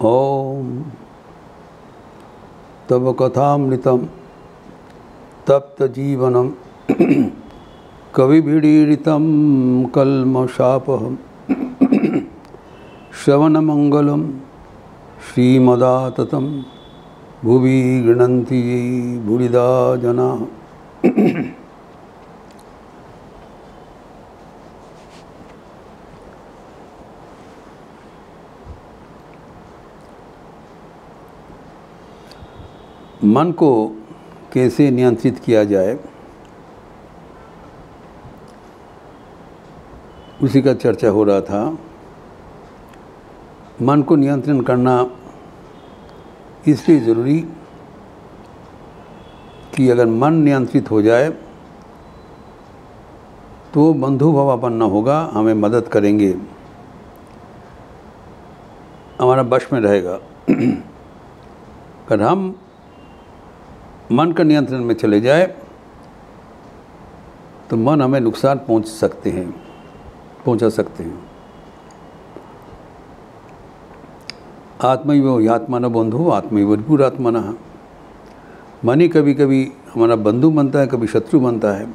ओम तव कथामृतं तप्तजीवनं कविभिरीडितं कल्मषापहं श्रवणमंगलं श्रीमदाततं भुवि गृह्णन्ति ये भूरिदा जनाः। मन को कैसे नियंत्रित किया जाए, उसी का चर्चा हो रहा था। मन को नियंत्रण करना इसलिए ज़रूरी कि अगर मन नियंत्रित हो जाए तो बंधुभावापन्न होगा, हमें मदद करेंगे, हमारा वश में रहेगा। अगर हम मन का नियंत्रण में चले जाए तो मन हमें नुकसान पहुंचा सकते हैं। आत्मैव ह्यात्मनो बंधु आत्मैव विभुरात्मनः। मन ही कभी कभी हमारा बंधु बनता है, कभी शत्रु बनता है।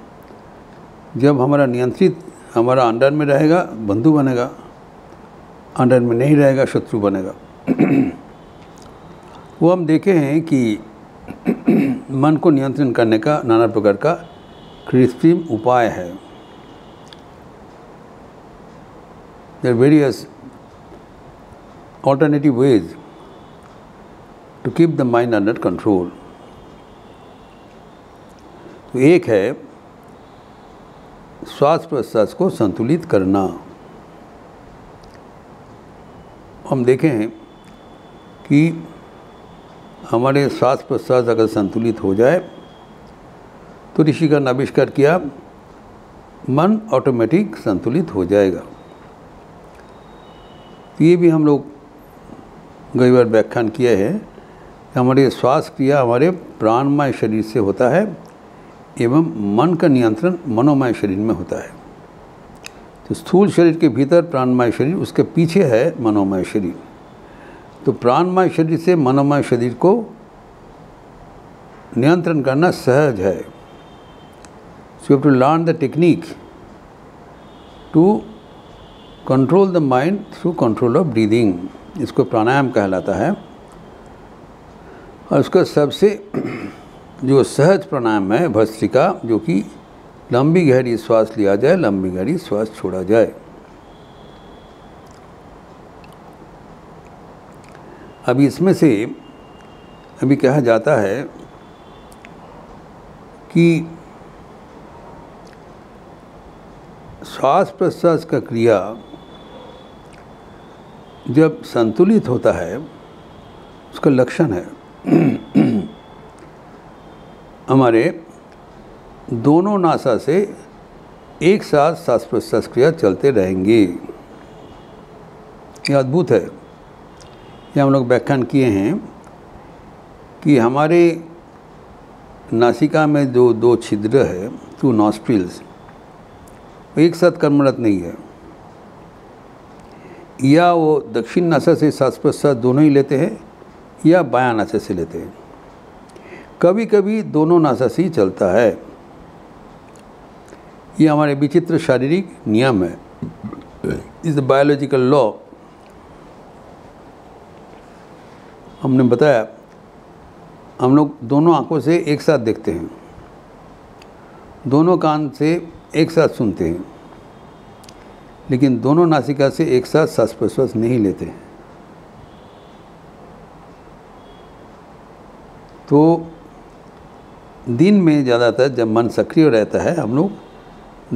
जब हमारा नियंत्रित हमारा अंडर में रहेगा बंधु बनेगा, अंडर में नहीं रहेगा शत्रु बनेगा। वो हम देखे हैं कि मन को नियंत्रण करने का नाना प्रकार का कृत्रिम उपाय है। There are various alternative ways to keep the mind under control. तो एक है श्वास प्रश्वास को संतुलित करना। हम देखें हैं कि हमारे श्वास प्रश्वास अगर संतुलित हो जाए तो ऋषिगण ने आविष्कार किया, मन ऑटोमेटिक संतुलित हो जाएगा। तो ये भी हम लोग कई बार व्याख्यान किया है कि हमारे श्वास क्रिया हमारे प्राणमय शरीर से होता है एवं मन का नियंत्रण मनोमय शरीर में होता है। तो स्थूल शरीर के भीतर प्राणमय शरीर, उसके पीछे है मनोमय शरीर। तो प्राणमय शरीर से मनोमय शरीर को नियंत्रण करना सहज है। So you have to learn the technique to control the mind through control of breathing. इसको प्राणायाम कहलाता है। और उसका सबसे जो सहज प्राणायाम है भस्त्रिका, जो कि लंबी गहरी श्वास लिया जाए, लंबी गहरी श्वास छोड़ा जाए। अभी इसमें से अभी कहा जाता है कि श्वास प्रश्वास का क्रिया जब संतुलित होता है उसका लक्षण है हमारे दोनों नासा से एक साथ श्वास प्रश्वास क्रिया चलते रहेंगे। ये अद्भुत है। ये हम लोग व्याख्यान किए हैं कि हमारे नासिका में जो दो छिद्र है, 2 नॉस्ट्रिल्स, एक साथ कर्मरत नहीं है। या वो दक्षिण नासा से श्वास प्रश्वास दोनों ही लेते हैं या बायां नासा से लेते हैं। कभी कभी दोनों नासा से ही चलता है। ये हमारे विचित्र शारीरिक नियम है। इस बायोलॉजिकल लॉ हमने बताया। हम लोग दोनों आंखों से एक साथ देखते हैं, दोनों कान से एक साथ सुनते हैं, लेकिन दोनों नासिका से एक साथ श्वास प्रश्वास नहीं लेते हैं। तो दिन में ज़्यादातर जब मन सक्रिय रहता है हम लोग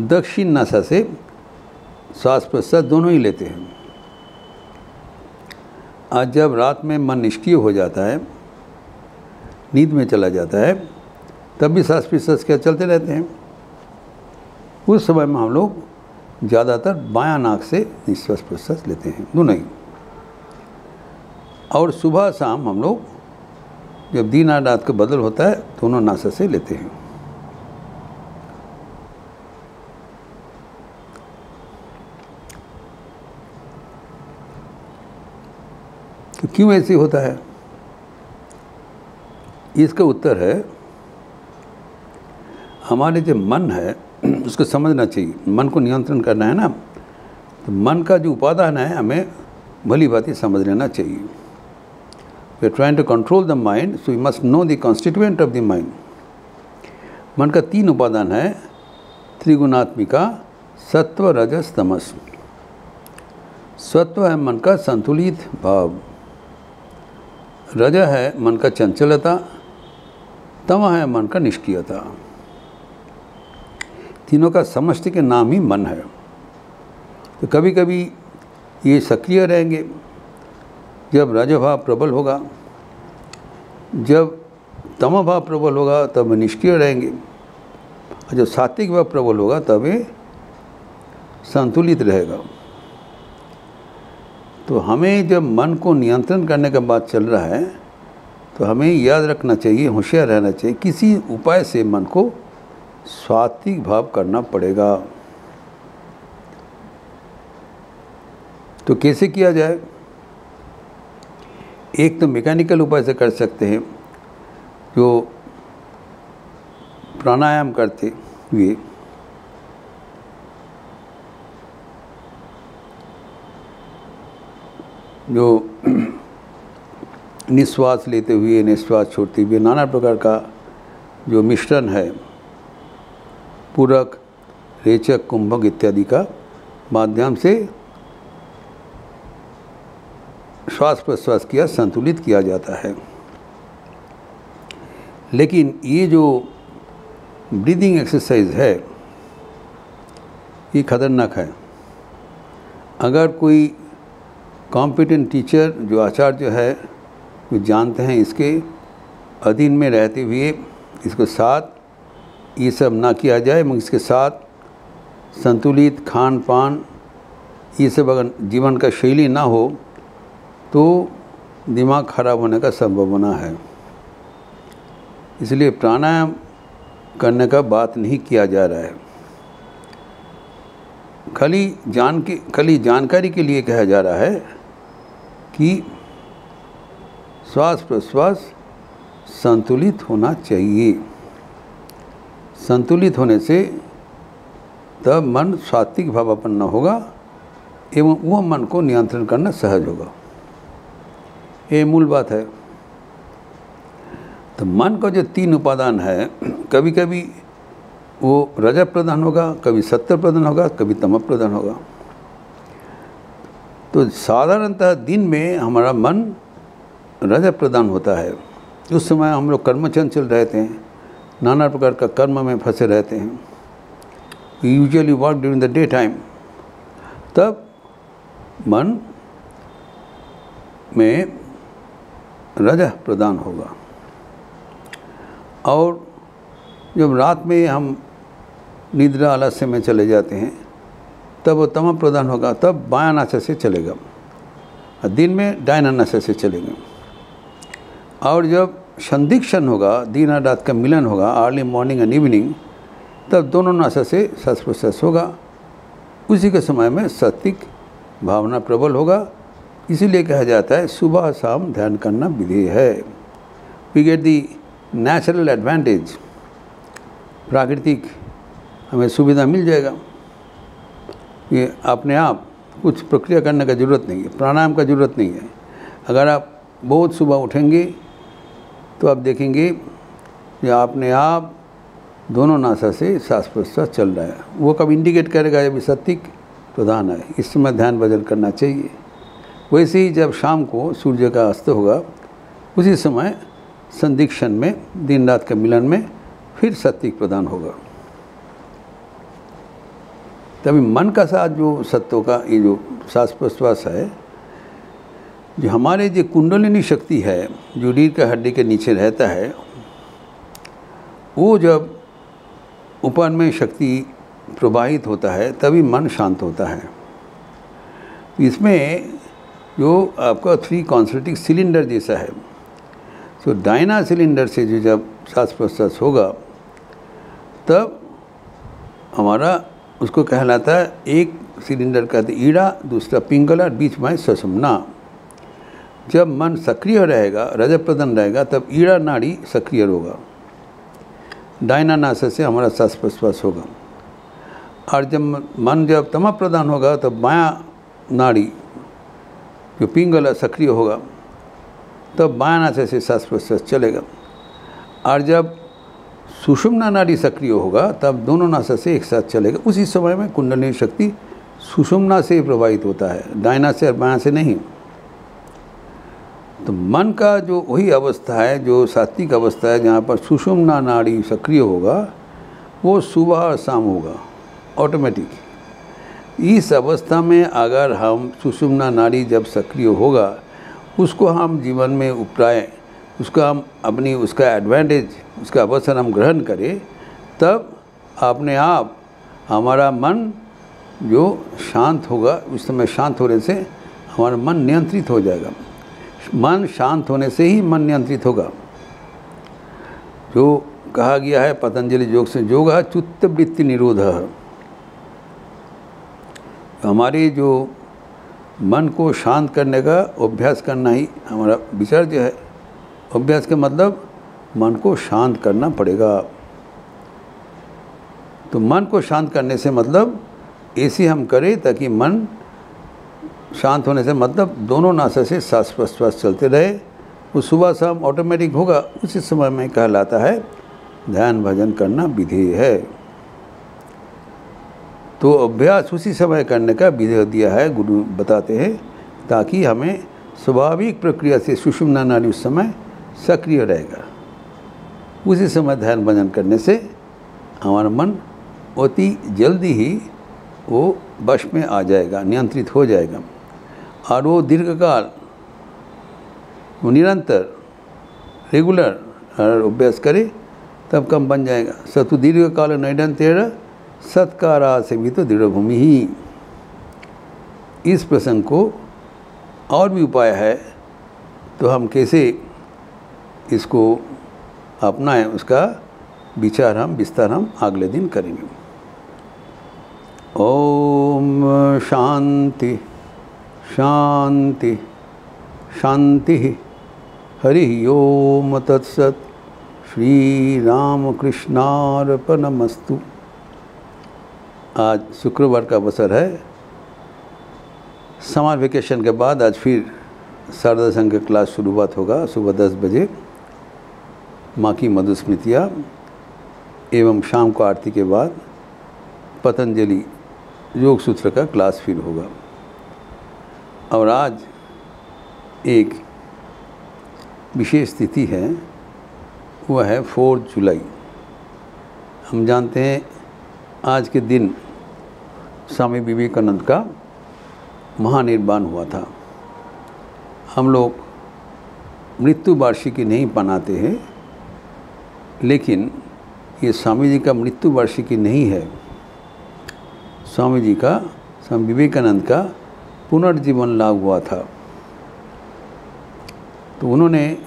दक्षिण नासा से श्वास प्रश्वास दोनों ही लेते हैं। आज जब रात में मन निष्क्रिय हो जाता है, नींद में चला जाता है, तब भी श्वास प्रश्वास क्या चलते रहते हैं। उस समय में हम लोग ज़्यादातर बायां नाक से निश्वास प्रश्वास लेते हैं, दोनों ही। और सुबह शाम हम लोग जब दिन और रात का बदल होता है दोनों नासा से लेते हैं। तो क्यों ऐसे होता है? इसका उत्तर है, हमारे जो मन है उसको समझना चाहिए। मन को नियंत्रण करना है ना, तो मन का जो उपादान है हमें भली भांति समझ लेना चाहिए। We are trying to control the mind, so we must know the constituent of the mind. मन का 3 उपादान है, त्रिगुणात्मिका, सत्व, रजस, तमस। सत्व है मन का संतुलित भाव, रज है मन का चंचलता, तम है मन का निष्क्रियता। तीनों का समष्टि के नाम ही मन है। तो कभी कभी ये सक्रिय रहेंगे जब रज भाव प्रबल होगा, जब तम भाव प्रबल होगा तब निष्क्रिय रहेंगे, और जब सात्विक भाव प्रबल होगा तब ये संतुलित रहेगा। तो हमें जब मन को नियंत्रण करने का बात चल रहा है तो हमें याद रखना चाहिए, होशियार रहना चाहिए, किसी उपाय से मन को सात्विक भाव करना पड़ेगा। तो कैसे किया जाए? एक तो मैकेनिकल उपाय से कर सकते हैं, जो प्राणायाम करते हुए जो निश्वास लेते हुए निश्वास छोड़ते हुए नाना प्रकार का जो मिश्रण है, पूरक, रेचक, कुंभक इत्यादि का माध्यम से श्वास प्रश्वास किया संतुलित किया जाता है। लेकिन ये जो ब्रीदिंग एक्सरसाइज है ये खतरनाक है। अगर कोई कॉम्पिटेंट टीचर, जो आचार्य है, जो जानते हैं, इसके अधीन में रहते हुए इसके साथ ये सब ना किया जाए, मगर इसके साथ संतुलित खान पान ये सब अगर जीवन का शैली ना हो तो दिमाग खराब होने का संभावना है। इसलिए प्राणायाम करने का बात नहीं किया जा रहा है। खाली जानकारी के लिए कहा जा रहा है कि श्वास प्रश्वास संतुलित होना चाहिए। संतुलित होने से तब मन सात्विक भावापन्न होगा एवं वह मन को नियंत्रण करना सहज होगा। ये मूल बात है। तो मन का जो 3 उपादान है, कभी कभी वो रज प्रधान होगा, कभी सत्व प्रधान होगा, कभी तम प्रधान होगा। तो साधारणतः दिन में हमारा मन रज प्रधान होता है। उस समय हम लोग कर्मचंचल रहते हैं, नाना प्रकार का कर्म में फंसे रहते हैं। We usually work during the day time. तब मन में रज प्रदान होगा, और जब रात में हम निद्रा आलस्य में चले जाते हैं तब वो तम प्रदान होगा, तब बायां नासा से चलेगा, और दिन में दाहिना नासा से चलेगा। और जब संदिक्षण होगा, दिन और रात का मिलन होगा, अर्ली मॉर्निंग एंड इवनिंग, तब दोनों नासा से श्वास प्रश्वास होगा। उसी के समय में सात्विक भावना प्रबल होगा। इसीलिए कहा जाता है सुबह शाम ध्यान करना विधेय है। We get the natural advantage, प्राकृतिक हमें सुविधा मिल जाएगा। ये अपने आप कुछ प्रक्रिया करने का ज़रूरत नहीं है, प्राणायाम का ज़रूरत नहीं है। अगर आप बहुत सुबह उठेंगे तो आप देखेंगे कि अपने आप दोनों नासा से श्वास प्रश्वास चल रहा है। वो कब इंडिकेट करेगा जब सात्विक प्रधान है, इस समय ध्यान भजन करना चाहिए। वैसे ही जब शाम को सूर्य का अस्त होगा, उसी समय संदिक्षण में, दिन रात के मिलन में फिर सात्विक प्रदान होगा। तभी मन का साथ जो सत्व का ये जो श्वास प्रश्वास है, जो हमारे जो कुंडलिनी शक्ति है, जो रीढ़ का हड्डी के नीचे रहता है, वो जब ऊपर में शक्ति प्रवाहित होता है तभी मन शांत होता है। इसमें जो आपका 3 कॉन्सेंट्रिक सिलेंडर जैसा है, तो दाहिना सिलेंडर से जो जब श्वास प्रश्वास होगा तब हमारा उसको कहलाता है, एक सिलेंडर कहते ईड़ा, दूसरा पिंगला, बीच में सुषुम्ना। जब मन सक्रिय रहेगा, रजत प्रधान रहेगा, तब ईड़ा नाड़ी सक्रिय होगा, दाहिना नासा से हमारा सांस प्रश्वास होगा। और जब मन जब तमः प्रधान होगा तब बायां नाड़ी जो पिंगला सक्रिय होगा, तब बायां नासा से सांस प्रश्वास चलेगा। और जब सुषुम्ना नाड़ी सक्रिय होगा तब दोनों नासा से एक साथ चलेगा। उसी समय में कुंडलिनी शक्ति सुषुम्ना से ही प्रभावित होता है, दाहिना से और बायां से नहीं। तो मन का जो वही अवस्था है जो सात्विक अवस्था है, जहाँ पर सुषुम्ना नाड़ी सक्रिय होगा, वो सुबह और शाम होगा ऑटोमेटिक। इस अवस्था में अगर हम सुषुम्ना नाड़ी जब सक्रिय होगा, उसको हम जीवन में उपराएं, उसका हम अपनी उसका एडवांटेज, उसका अवसर हम ग्रहण करें, तब अपने आप हमारा मन जो शांत होगा, उस समय शांत होने से हमारा मन नियंत्रित हो जाएगा। मन शांत होने से ही मन नियंत्रित होगा। जो कहा गया है पतंजलि योग से, योग चित्त वृत्ति निरोध। हमारे जो मन को शांत करने का अभ्यास करना ही हमारा विचार्य है। अभ्यास का मतलब मन को शांत करना पड़ेगा। तो मन को शांत करने से मतलब ऐसे हम करें ताकि मन शांत होने से मतलब दोनों नासा से सांस प्रश्वास चलते रहे, वो सुबह शाम ऑटोमेटिक होगा। उसी समय में कहलाता है ध्यान भजन करना विधेय है। तो अभ्यास उसी समय करने का विधेय दिया है, गुरु बताते हैं, ताकि हमें स्वाभाविक प्रक्रिया से सुषुम्ना नाड़ी उस समय सक्रिय रहेगा। उसी समय ध्यान भजन करने से हमारा मन अति जल्दी ही वो वश में आ जाएगा, नियंत्रित हो जाएगा। और वो दीर्घकाल, वो निरंतर रेगुलर अभ्यास करे तब कम बन जाएगा। सतु दीर्घकाल नैडंतेर सत्कारा से भी तो दृढ़ भूमि ही। इस प्रसंग को और भी उपाय है, तो हम कैसे इसको अपनाएं, उसका विचार हम विस्तार हम अगले दिन करेंगे। ओम शांति शांति शांति। हरि ओम तत्सत। श्री राम कृष्णार्पणमस्तु। आज शुक्रवार का अवसर है। समर वेकेशन के बाद आज फिर शारदा संघ का क्लास शुरुआत होगा सुबह 10 बजे। माँ की मधुस्मृतियाँ एवं शाम को आरती के बाद पतंजलि योग सूत्र का क्लास फिर होगा। और आज एक विशेष तिथि है, वह है 4 जुलाई। हम जानते हैं आज के दिन स्वामी विवेकानंद का महानिर्वाण हुआ था। हम लोग मृत्यु वार्षिकी नहीं मनाते हैं, लेकिन ये स्वामी जी का मृत्यु वार्षिकी नहीं है। स्वामी जी का, स्वामी विवेकानंद का पुनर्जीवन लाभ हुआ था। तो उन्होंने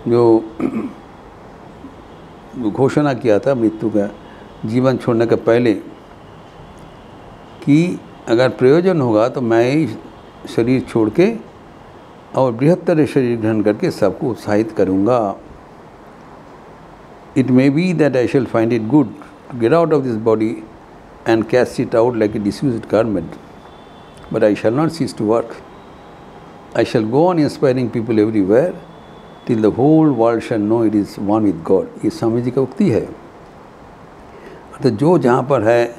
जो घोषणा किया था मृत्यु का, जीवन छोड़ने के पहले, कि अगर प्रयोजन होगा तो मैं ही शरीर छोड़ के और बृहत्तर शरीर ग्रहण करके सबको उत्साहित करूँगा। It may be that I shell find it good to get out of this body and cast it out like a disused garment, but I shall not cease to work. I shall go on inspiring people everywhere till the whole world shall know it is one with God. ये स्वामी जी का उक्ति है। तो जो जहाँ पर है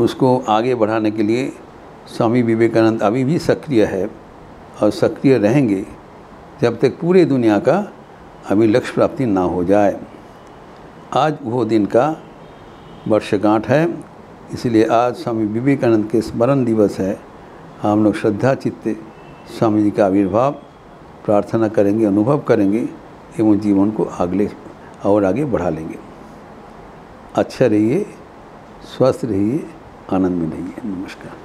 उसको आगे बढ़ाने के लिए स्वामी विवेकानंद अभी भी सक्रिय है और सक्रिय रहेंगे जब तक पूरे दुनिया का अभी लक्ष्य प्राप्ति ना हो जाए। आज वो दिन का वर्षगांठ है, इसलिए आज स्वामी विवेकानंद के स्मरण दिवस है। हम लोग श्रद्धा चित्ते स्वामी जी का आविर्भाव प्रार्थना करेंगे, अनुभव करेंगे एवं जीवन को आगे बढ़ा लेंगे। अच्छा रहिए, स्वस्थ रहिए, आनंद में रहिए। नमस्कार।